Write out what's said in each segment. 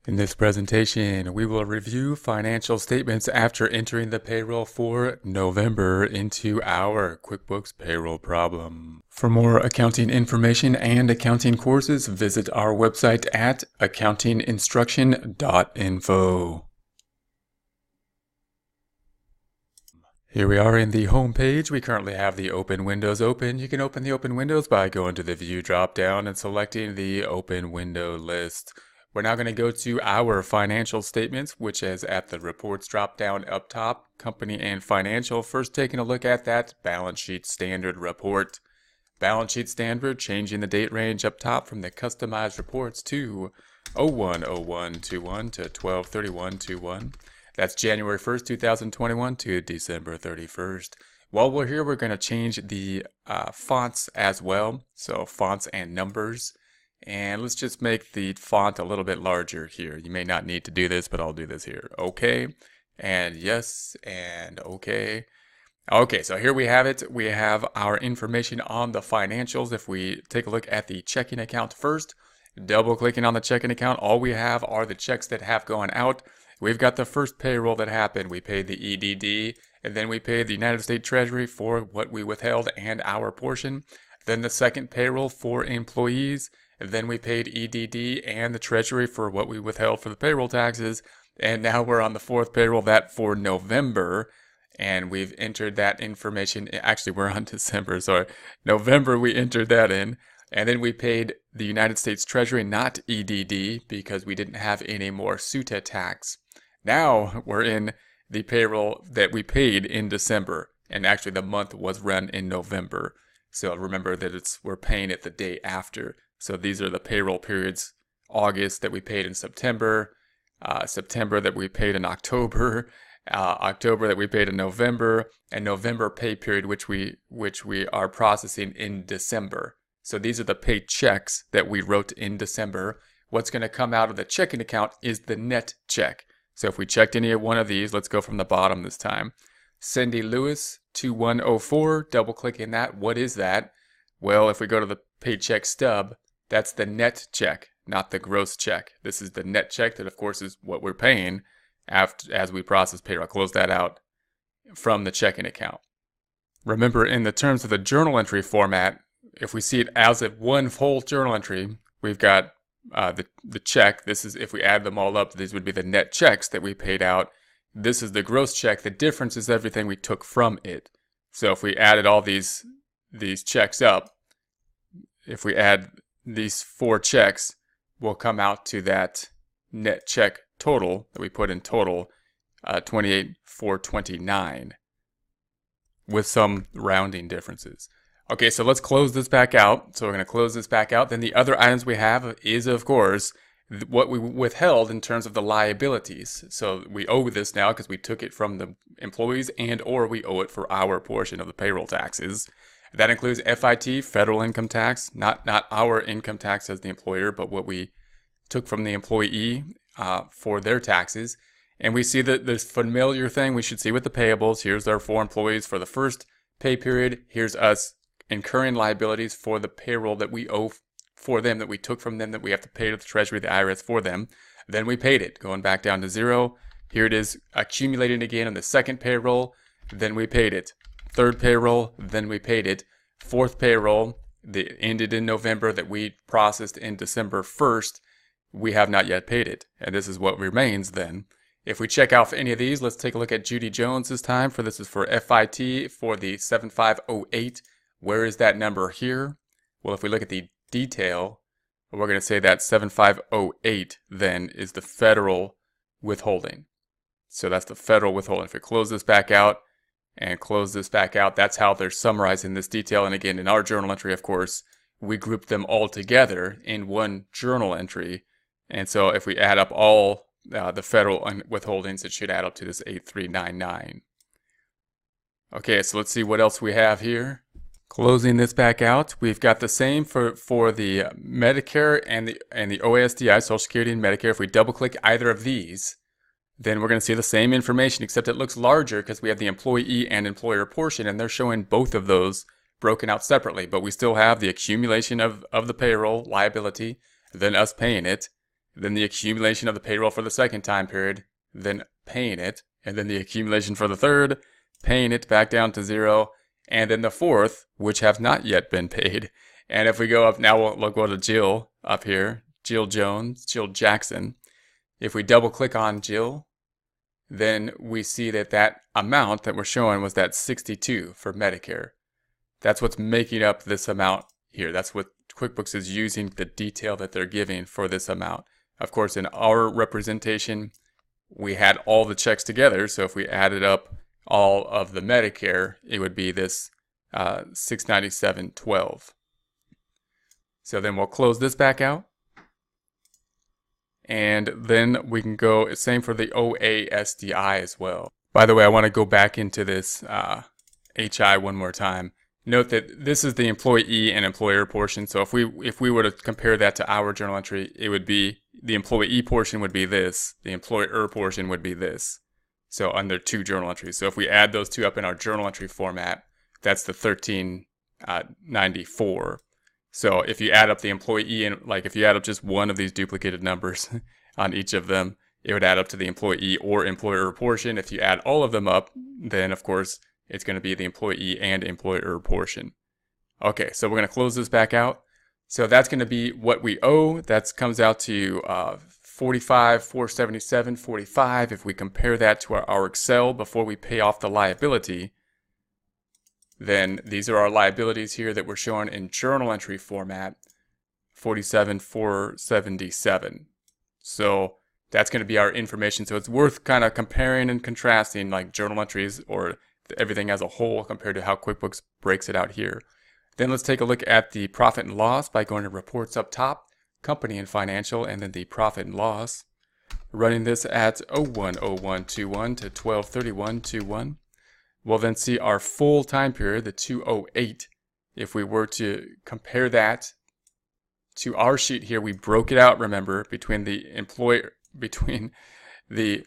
In this presentation, we will review financial statements after entering the payroll for November into our QuickBooks payroll problem. For more accounting information and accounting courses, visit our website at accountinginstruction.info. Here we are in the home page. We currently have the open windows open. You can open the open windows by going to the view drop down and selecting the open window list. We're now going to go to our financial statements, which is at the reports drop down up top, company and financial. First taking a look at that balance sheet standard report. Balance sheet standard, changing the date range up top from the customized reports to 01/01/21 to 12/31/21. That's January 1st, 2021 to December 31st. While we're here, we're going to change the fonts as well. So fonts and numbers. And let's just make the font a little bit larger here. You may not need to do this, but I'll do this here. Okay, and yes, and okay. Okay, so here we have it. We have our information on the financials. If we take a look at the checking account first, double clicking on the checking account, all we have are the checks that have gone out. We've got the first payroll that happened. We paid the EDD, and then we paid the United States Treasury for what we withheld and our portion. Then the second payroll for employees. Then we paid EDD and the Treasury for what we withheld for the payroll taxes. And now we're on the fourth payroll, that for November. And we've entered that information. Actually, we're on December, sorry. November, we entered that in. And then we paid the United States Treasury, not EDD, because we didn't have any more SUTA tax. Now we're in the payroll that we paid in December. And actually, the month was run in November. So remember that we're paying it the day after. So these are the payroll periods: August that we paid in September, September that we paid in October, October that we paid in November, and November pay period which we are processing in December. So these are the paid checks that we wrote in December. What's going to come out of the checking account is the net check. So if we checked any one of these, let's go from the bottom this time. Cindy Lewis 2104, double clicking that. What is that? Well, if we go to the paycheck stub, that's the net check, not the gross check. This is the net check that, of course, is what we're paying as we process payroll. Close that out from the checking account. Remember, in the terms of the journal entry format, if we see it as a one full journal entry, we've got the check. This is, if we add them all up, these would be the net checks that we paid out. This is the gross check. The difference is everything we took from it. So if we added all these checks up, if we add these four checks, will come out to that net check total that we put in total, 28,429, with some rounding differences. Okay, so let's close this back out. So we're going to close this back out. Then the other items we have is, of course, what we withheld in terms of the liabilities. So we owe this now because we took it from the employees, and or we owe it for our portion of the payroll taxes. That includes FIT, federal income tax, not our income tax as the employer, but what we took from the employee for their taxes. And we see that this familiar thing we should see with the payables. Here's our 4 employees for the first pay period. Here's us incurring liabilities for the payroll that we owe for them, that we took from them, that we have to pay to the Treasury, the IRS for them. Then we paid it, going back down to 0. Here it is accumulating again on the second payroll. Then we paid it. Third payroll, then we paid it. Fourth payroll that ended in November that we processed in December 1st, we have not yet paid it. And this is what remains then. If we check out for any of these, let's take a look at Judy Jones this time. This is for FIT for the 7508. Where is that number here? Well, if we look at the detail, we're going to say that 7508 then is the federal withholding. So that's the federal withholding. If we close this back out, and close this back out, that's how they're summarizing this detail. And again, in our journal entry, of course, we group them all together in one journal entry. And so if we add up all the federal withholdings, it should add up to this 8399. Okay, so let's see what else we have here. Closing this back out, we've got the same for the Medicare and the OASDI, Social Security and Medicare. If we double click either of these, then we're going to see the same information, except it looks larger because we have the employee and employer portion, and they're showing both of those broken out separately. But we still have the accumulation of the payroll liability, then us paying it, then the accumulation of the payroll for the second time period, then paying it, and then the accumulation for the third, paying it back down to 0, and then the fourth, which have not yet been paid. And if we go up now, we'll go to Jill up here, Jill Jones, Jill Jackson. If we double click on Jill, then we see that that amount that we're showing was that 62 for Medicare. That's what's making up this amount here. That's what QuickBooks is using, the detail that they're giving for this amount. Of course, in our representation, we had all the checks together. So if we added up all of the Medicare, it would be this $697.12. So then we'll close this back out. And then we can go, same for the OASDI as well. By the way, I want to go back into this HI one more time. Note that this is the employee and employer portion. So if we were to compare that to our journal entry, it would be the employee portion would be this, the employer portion would be this. So under two journal entries. So if we add those two up in our journal entry format, that's the 1394. So if you add up the employee and like if you add up just one of these duplicated numbers on each of them, it would add up to the employee or employer portion. If you add all of them up, then of course it's going to be the employee and employer portion. Okay, so we're going to close this back out. So that's going to be what we owe. That comes out to $45,477.45. If we compare that to our Excel before we pay off the liability, then these are our liabilities here that we're showing in journal entry format, $47,477. So that's going to be our information. So it's worth kind of comparing and contrasting like journal entries or everything as a whole compared to how QuickBooks breaks it out here. Then let's take a look at the profit and loss by going to reports up top, company and financial, and then the profit and loss. Running this at 01/01/21 to 12/31/21. We'll then see our full time period, the 208. If we were to compare that to our sheet here, we broke it out, remember, between the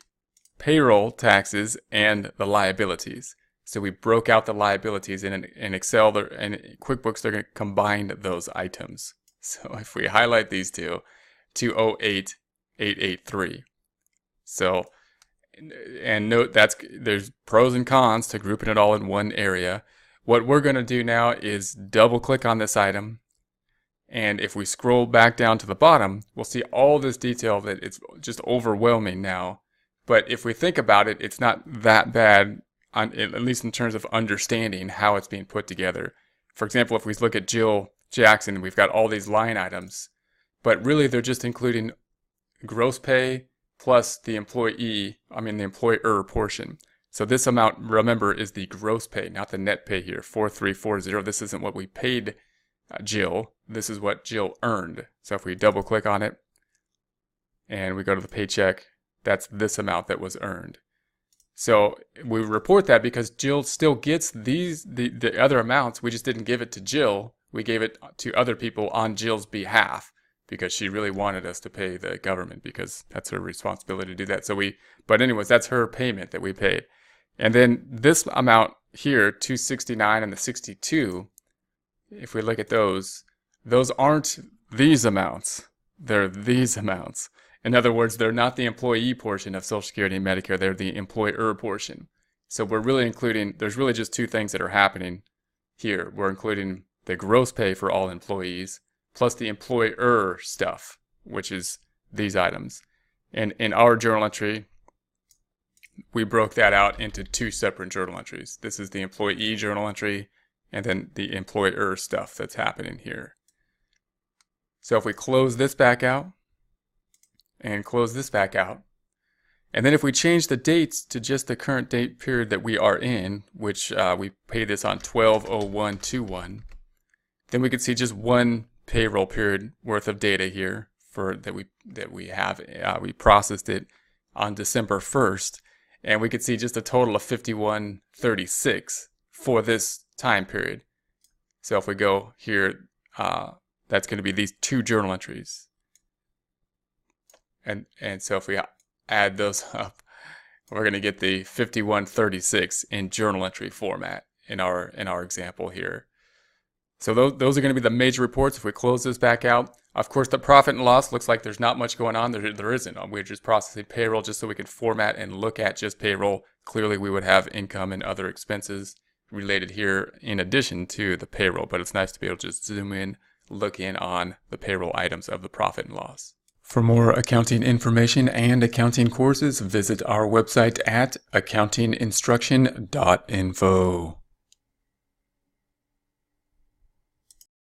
payroll taxes and the liabilities. So we broke out the liabilities in Excel and QuickBooks, they're going to combine those items. So if we highlight these two, 208,883. So, and note there's pros and cons to grouping it all in one area. What we're going to do now is double click on this item. And if we scroll back down to the bottom, we'll see all this detail that it's just overwhelming now. But if we think about it, it's not that bad, at least in terms of understanding how it's being put together. For example, if we look at Jill Jackson, we've got all these line items, but really they're just including gross pay plus the employer portion. So this amount, remember, is the gross pay, not the net pay here, 4340. This isn't what we paid Jill. This is what Jill earned. So if we double click on it and we go to the paycheck, that's this amount that was earned. So we report that because Jill still gets the other amounts. We just didn't give it to Jill. We gave it to other people on Jill's behalf because she really wanted us to pay the government because that's her responsibility to do that. But anyways, that's her payment that we paid. And then this amount here, 269 and the 62, if we look at those aren't these amounts. They're these amounts. In other words, they're not the employee portion of Social Security and Medicare. They're the employer portion. So we're really including, there's really just two things that are happening here. We're including the gross pay for all employees plus the employer stuff, which is these items. And in our journal entry, we broke that out into two separate journal entries. This is the employee journal entry and then the employer stuff that's happening here. So if we close this back out and close this back out, and then if we change the dates to just the current date period that we are in, which we pay this on 12/01/21, then we can see just one payroll period worth of data here that we have. We processed it on December 1st, and we could see just a total of 5136 for this time period. So if we go here, that's going to be these two journal entries. And so if we add those up, we're going to get the 5136 in journal entry format in our example here. So those are going to be the major reports. If we close this back out, of course, the profit and loss looks like there's not much going on. There isn't. We're just processing payroll just so we can format and look at just payroll. Clearly, we would have income and other expenses related here in addition to the payroll, but it's nice to be able to just zoom in, look in on the payroll items of the profit and loss. For more accounting information and accounting courses, visit our website at accountinginstruction.info.